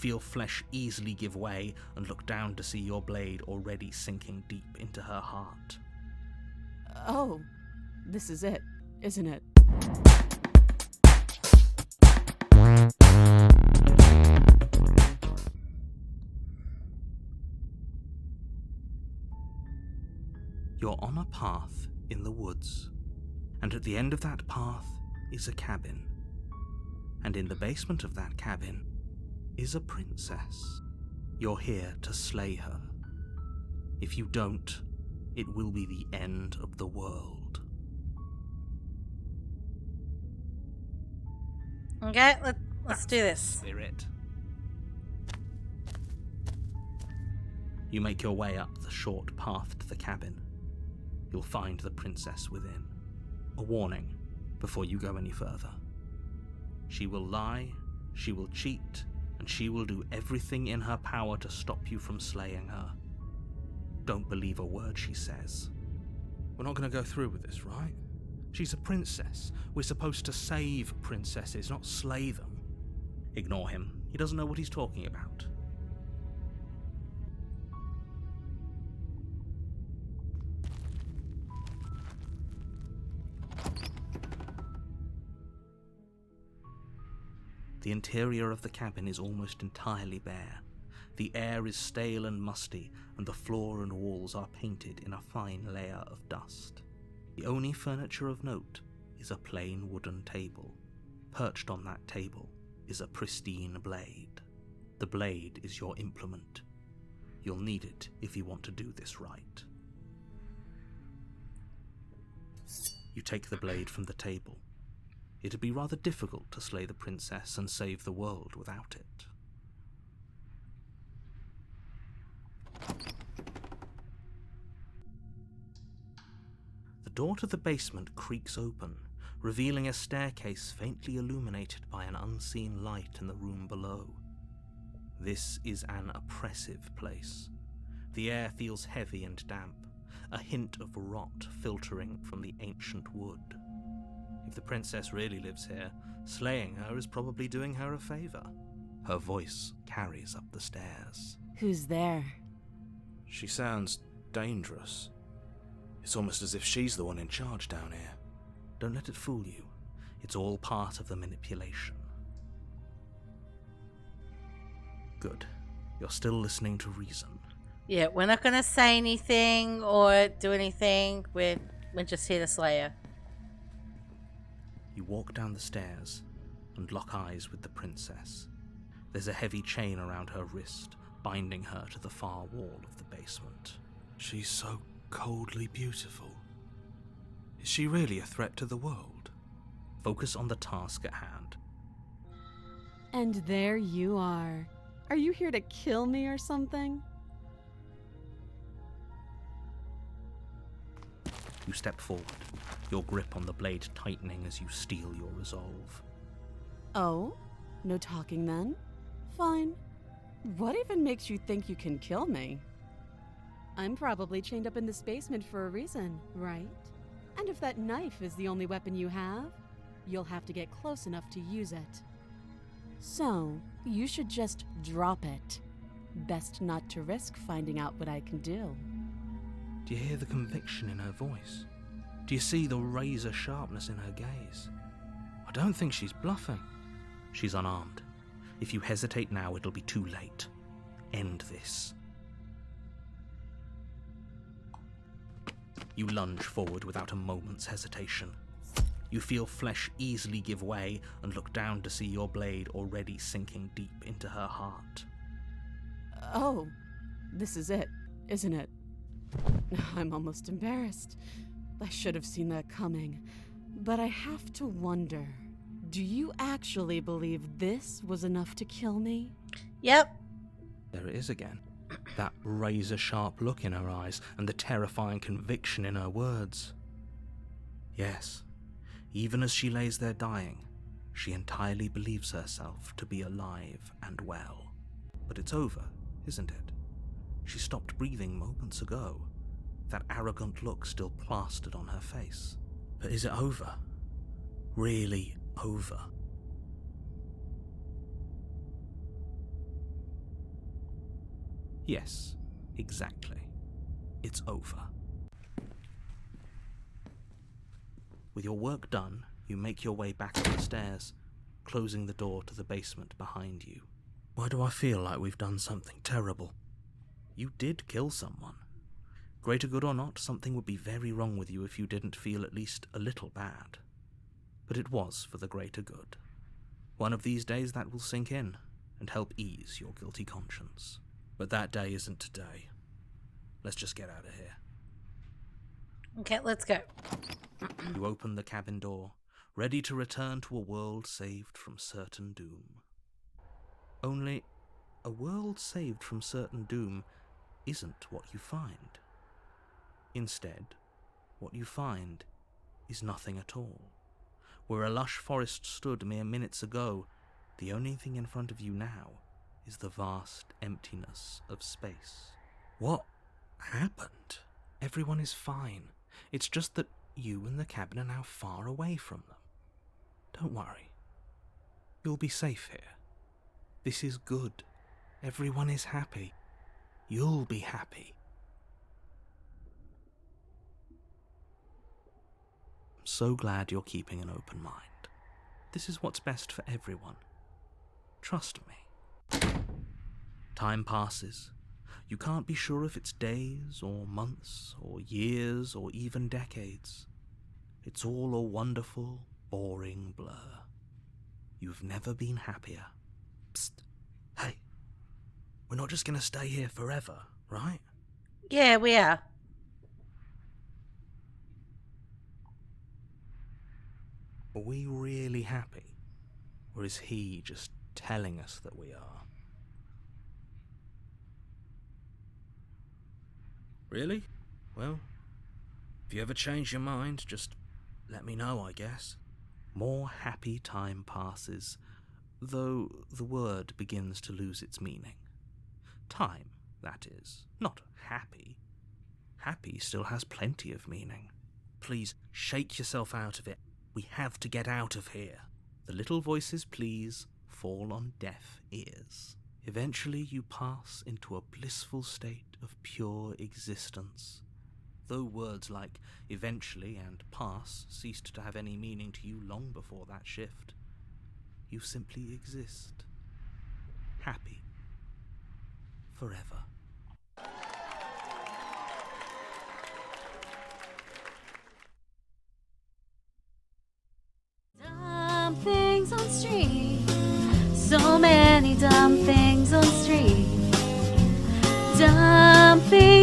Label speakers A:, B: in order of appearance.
A: feel flesh easily give way and look down to see your blade already sinking deep into her heart.
B: Oh, this is it, isn't it?
A: You're on a path in the woods, and at the end of that path is a cabin. And in the basement of that cabin is a princess. You're here to slay her. If you don't, it will be the end of the world.
C: Okay, let's do this.
A: Spirit. You make your way up the short path to the cabin. You'll find the princess within. A warning before you go any further. She will lie, she will cheat, and she will do everything in her power to stop you from slaying her. Don't believe a word she says. We're not going to go through with this, right? She's a princess. We're supposed to save princesses, not slay them. Ignore him. He doesn't know what he's talking about. The interior of the cabin is almost entirely bare. The air is stale and musty, and the floor and walls are painted in a fine layer of dust. The only furniture of note is a plain wooden table. Perched on that table is a pristine blade. The blade is your implement. You'll need it if you want to do this right. You take the blade from the table. It'd be rather difficult to slay the princess and save the world without it. The door to the basement creaks open, revealing a staircase faintly illuminated by an unseen light in the room below. This is an oppressive place. The air feels heavy and damp, a hint of rot filtering from the ancient wood. If the princess really lives here, slaying her is probably doing her a favor. Her voice carries up the stairs.
B: Who's there?
A: She sounds dangerous. It's almost as if she's the one in charge down here. Don't let it fool you. It's all part of the manipulation. Good. You're still listening to reason.
C: Yeah, we're not gonna say anything or do anything. We're just here to slay her.
A: You walk down the stairs and lock eyes with the princess. There's a heavy chain around her wrist, binding her to the far wall of the basement. She's so coldly beautiful. Is she really a threat to the world? Focus on the task at hand.
B: And there you are. Are you here to kill me or something?
A: You step forward, your grip on the blade tightening as you steel your resolve.
B: Oh? No talking then? Fine. What even makes you think you can kill me? I'm probably chained up in this basement for a reason, right? And if that knife is the only weapon you have, you'll have to get close enough to use it. So, you should just drop it. Best not to risk finding out what I can do.
A: Do you hear the conviction in her voice? Do you see the razor sharpness in her gaze? I don't think she's bluffing. She's unarmed. If you hesitate now, it'll be too late. End this. You lunge forward without a moment's hesitation. You feel flesh easily give way and look down to see your blade already sinking deep into her heart.
B: Oh, this is it, isn't it? I'm almost embarrassed. I should have seen that coming. But I have to wonder, do you actually believe this was enough to kill me?
C: Yep.
A: There it is again. That razor-sharp look in her eyes and the terrifying conviction in her words. Yes, even as she lays there dying, she entirely believes herself to be alive and well. But it's over, isn't it? She stopped breathing moments ago, that arrogant look still plastered on her face. But is it over? Really over? Yes, exactly. It's over. With your work done, you make your way back up the stairs, closing the door to the basement behind you. Why do I feel like we've done something terrible? You did kill someone. Greater good or not, something would be very wrong with you if you didn't feel at least a little bad. But it was for the greater good. One of these days that will sink in and help ease your guilty conscience. But that day isn't today. Let's just get out of here.
C: Okay, let's go.
A: You open the cabin door, ready to return to a world saved from certain doom. Only, a world saved from certain doom isn't what you find. Instead, what you find is nothing at all. Where a lush forest stood mere minutes ago, the only thing in front of you now is the vast emptiness of space. What happened? Everyone is fine. It's just that you and the cabin are now far away from them. Don't worry. You'll be safe here. This is good. Everyone is happy. You'll be happy. I'm so glad you're keeping an open mind. This is what's best for everyone. Trust me. Time passes. You can't be sure if it's days or months or years or even decades. It's all a wonderful, boring blur. You've never been happier. Psst. Hey. We're not just going to stay here forever, right?
C: Yeah, we are.
A: Are we really happy? Or is he just telling us that we are? Really? Well, if you ever change your mind, just let me know, I guess. More happy time passes, though the word begins to lose its meaning. Time, that is, not happy. Happy still has plenty of meaning. Please, shake yourself out of it. We have to get out of here. The little voices, please, fall on deaf ears. Eventually you pass into a blissful state of pure existence. Though words like eventually and pass ceased to have any meaning to you long before that shift, you simply exist. Happy. Forever.
B: Dumb things on street. So many dumb things on street. Dumb things.